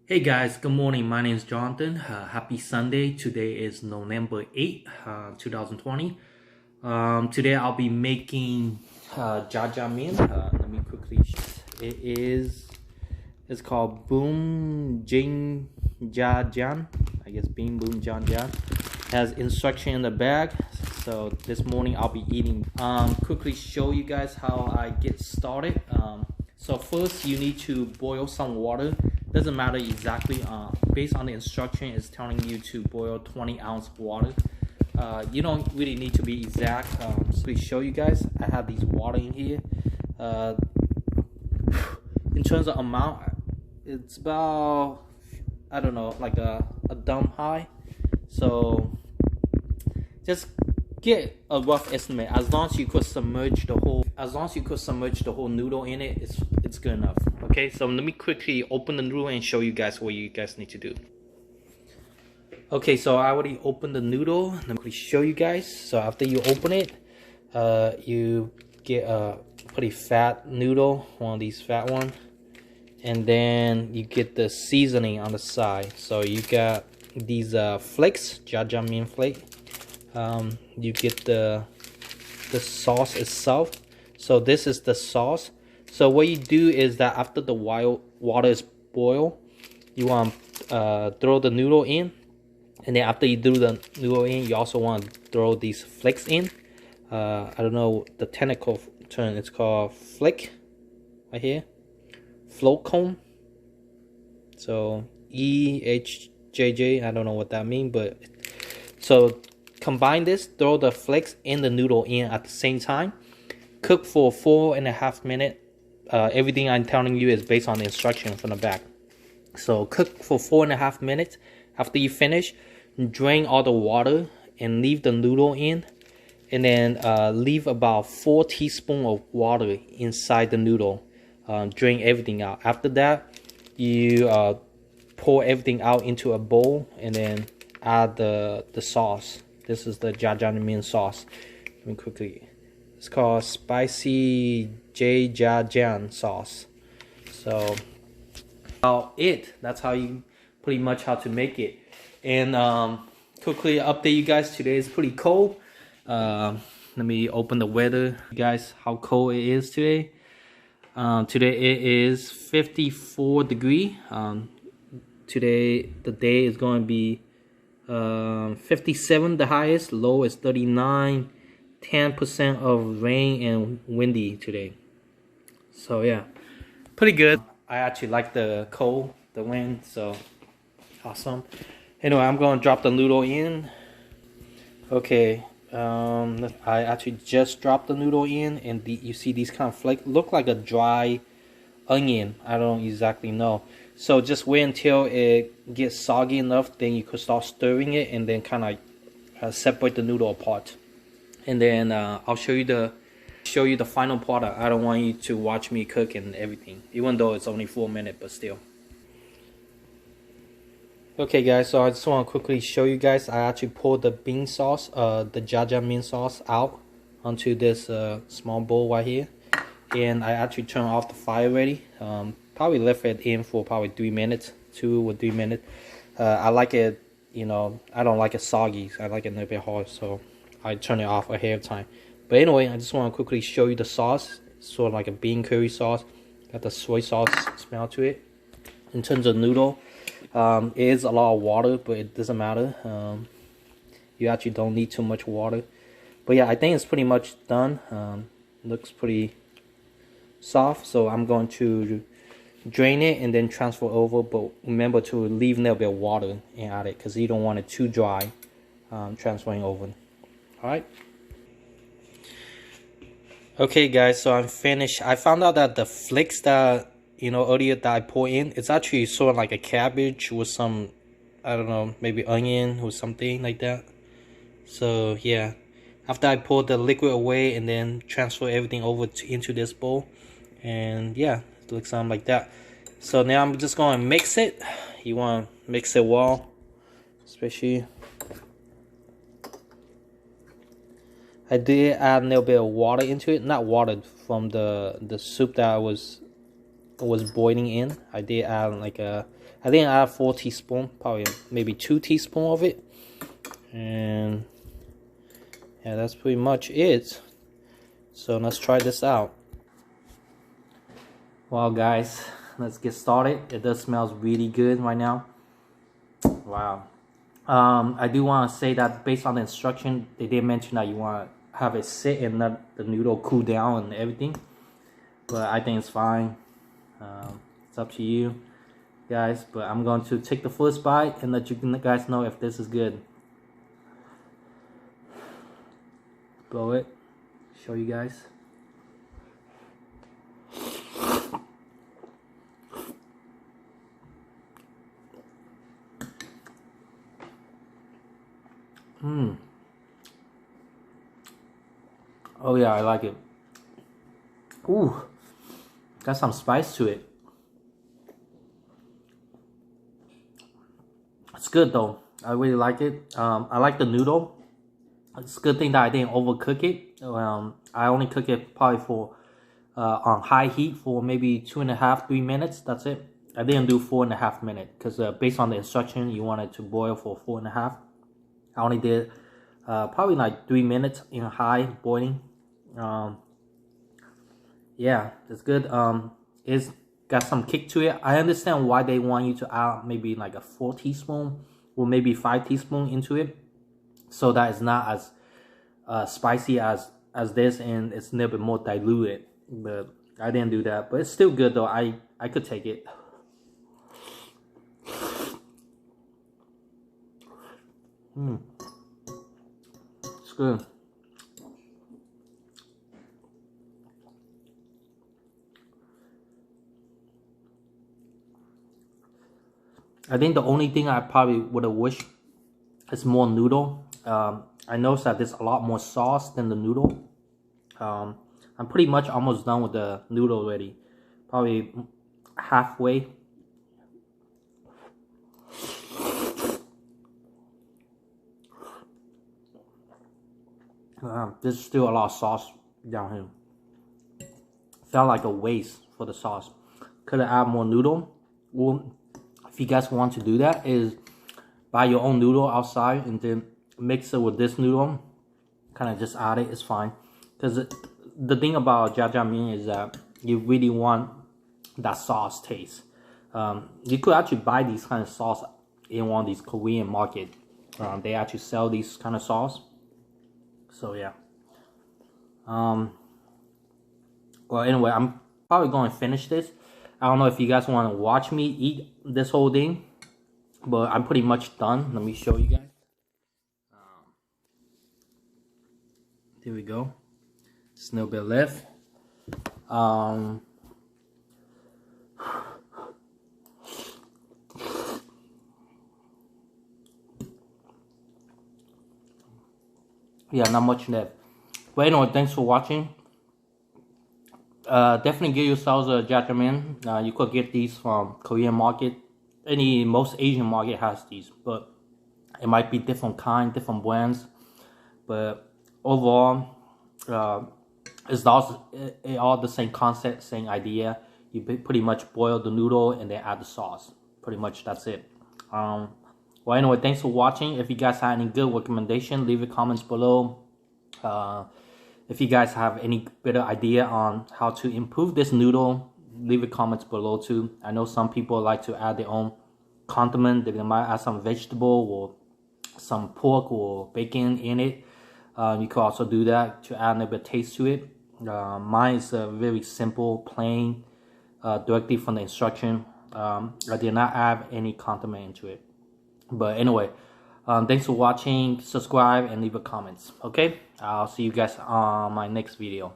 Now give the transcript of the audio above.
Hey guys, good morning. My name is Jonathan. Happy Sunday. Today is November 8th, 2020. Today I'll be making jjajang. Let me quickly. It's called Bul Jjajang. I guess Bul Jjajang. Has instruction in the bag. So this morning I'll be eating. Quickly show you guys how I get started. So first you need to boil some water. Doesn't matter exactly. Based on the instruction, it's telling you to boil 20 ounce of water. You don't really need to be exact. So to show you guys, I have these water in here. In terms of amount, it's about, I don't know, like a thumb high. So just get a rough estimate. As long as you could submerge the whole noodle in it, it's good enough. Okay, so let me quickly open the noodle and show you guys what you guys need to do. Okay, so I already opened the noodle. Let me show you guys. So after you open it, you get a pretty fat noodle, one of these fat ones, and then you get the seasoning on the side. So you got these flakes, jjajang flake. You get the sauce itself. So this is the sauce. So what you do is that after the water is boiled, you want to throw the noodle in, and then after you throw the noodle in, you also want to throw these flakes in. I don't know the technical term. It's called flake right here, float cone. So EHJJ. I don't know what that means, but so combine this. Throw the flakes and the noodle in at the same time. Cook for 4.5 minutes. Everything I'm telling you is based on the instruction from the back. So cook for 4.5 minutes. After you finish, drain all the water and leave the noodle in, and then leave about 4 teaspoons of water inside the noodle. Drain everything out. After that, you pour everything out into a bowl and then add the sauce. This is the jjajang sauce. Let me quickly. It's called spicy Jjajang sauce. So that's how you pretty much how to make it. And quickly update you guys. Today is pretty cold. Let me open the weather, you guys, how cold it is today. Today it is 54 degree. Today the day is going to be 57 the highest, low is 39. 10% of rain and windy today. So yeah, pretty good. I actually like the cold, the wind, so awesome. Anyway, I'm gonna drop the noodle in. Okay, I actually just dropped the noodle in, and you see these kind of flakes look like a dry onion. I don't exactly know. So just wait until it gets soggy enough, then you could start stirring it, and then kind of separate the noodle apart. And then I'll show you the final product. I don't want you to watch me cook and everything, even though it's only 4 minutes, but still. Okay guys, so I just want to quickly show you guys. I actually poured the bean sauce, the jjajang sauce out onto this small bowl right here, and I actually turned off the fire already. Probably left it in for probably 3 minutes, 2 or 3 minutes. I like it, you know, I don't like it soggy. I like it a little bit hard, so I turn it off ahead of time. But anyway, I just want to quickly show you the sauce. It's sort of like a bean curry sauce. Got the soy sauce smell to it. In terms of noodle, it is a lot of water, but it doesn't matter. You actually don't need too much water. But yeah, I think it's pretty much done. Looks pretty soft, so I'm going to drain it and then transfer over. But remember to leave a little bit of water and add it, because you don't want it too dry transferring over. Alright. Okay guys, so I'm finished. I found out that the flakes that, you know, earlier that I poured in, it's actually sort of like a cabbage with some, I don't know, maybe onion or something like that. So yeah, after I poured the liquid away and then transfer everything over into this bowl, and yeah, it looks something like that. So now I'm just going to mix it. You want to mix it well, especially. I did add a little bit of water into it, not water from the soup that I was was boiling in, I did add like I didn't add 4 teaspoons, probably maybe 2 teaspoons of it. And yeah, that's pretty much it. So let's try this out. Well guys, let's get started. It does smell really good right now. Wow. I do want to say that based on the instruction, they did mention that you want to have it sit and let the noodle cool down and everything. But I think it's fine. It's up to you guys. But I'm going to take the first bite and let you guys know if this is good. Blow it. Show you guys. Oh yeah, I like it. Ooh, got some spice to it. It's good though. I really like it. I like the noodle. It's a good thing that I didn't overcook it. I only cook it probably for on high heat for maybe 2.5-3 minutes. That's it. I didn't do 4.5 minutes because based on the instruction, you want it to boil for 4.5. I only did probably like 3 minutes in high boiling. Yeah, it's good. It's got some kick to it. I understand why they want you to add maybe like a 4 teaspoon or maybe 5 teaspoon into it, so that it's not as spicy as this, and it's a little bit more diluted. But I didn't do that. But it's still good though. I could take it. It's good. I think the only thing I probably would have wished is more noodle. I noticed that there's a lot more sauce than the noodle. I'm pretty much almost done with the noodle already. Probably halfway. There's still a lot of sauce down here. Felt like a waste for the sauce. Could have added more noodle. Or if you guys want to do that, is buy your own noodle outside and then mix it with this noodle. Kind of just add it. It's fine. Because the thing about jjajang is that you really want that sauce taste. You could actually buy these kind of sauce in one of these Korean market. They actually sell these kind of sauce. So yeah. Well, anyway, I'm probably going to finish this. I don't know if you guys want to watch me eat this whole thing, but I'm pretty much done. Let me show you guys. Here we go. Just a little bit left. Yeah, not much left. But anyway, thanks for watching. Definitely give yourselves a jjajang. You could get these from Korean market. Most Asian market has these, but it might be different kind, different brands. But overall, it's all the same concept, same idea. You pretty much boil the noodle and then add the sauce. Pretty much that's it. Well, anyway, thanks for watching. If you guys have any good recommendation, leave it comments below. If you guys have any better idea on how to improve this noodle, leave it comments below too. I know some people like to add their own condiment. They might add some vegetable or some pork or bacon in it. You could also do that to add a little bit of taste to it. Mine is very simple, plain, directly from the instruction. I did not add any condiment into it. But anyway, thanks for watching. Subscribe and leave a comments. Okay, I'll see you guys on my next video.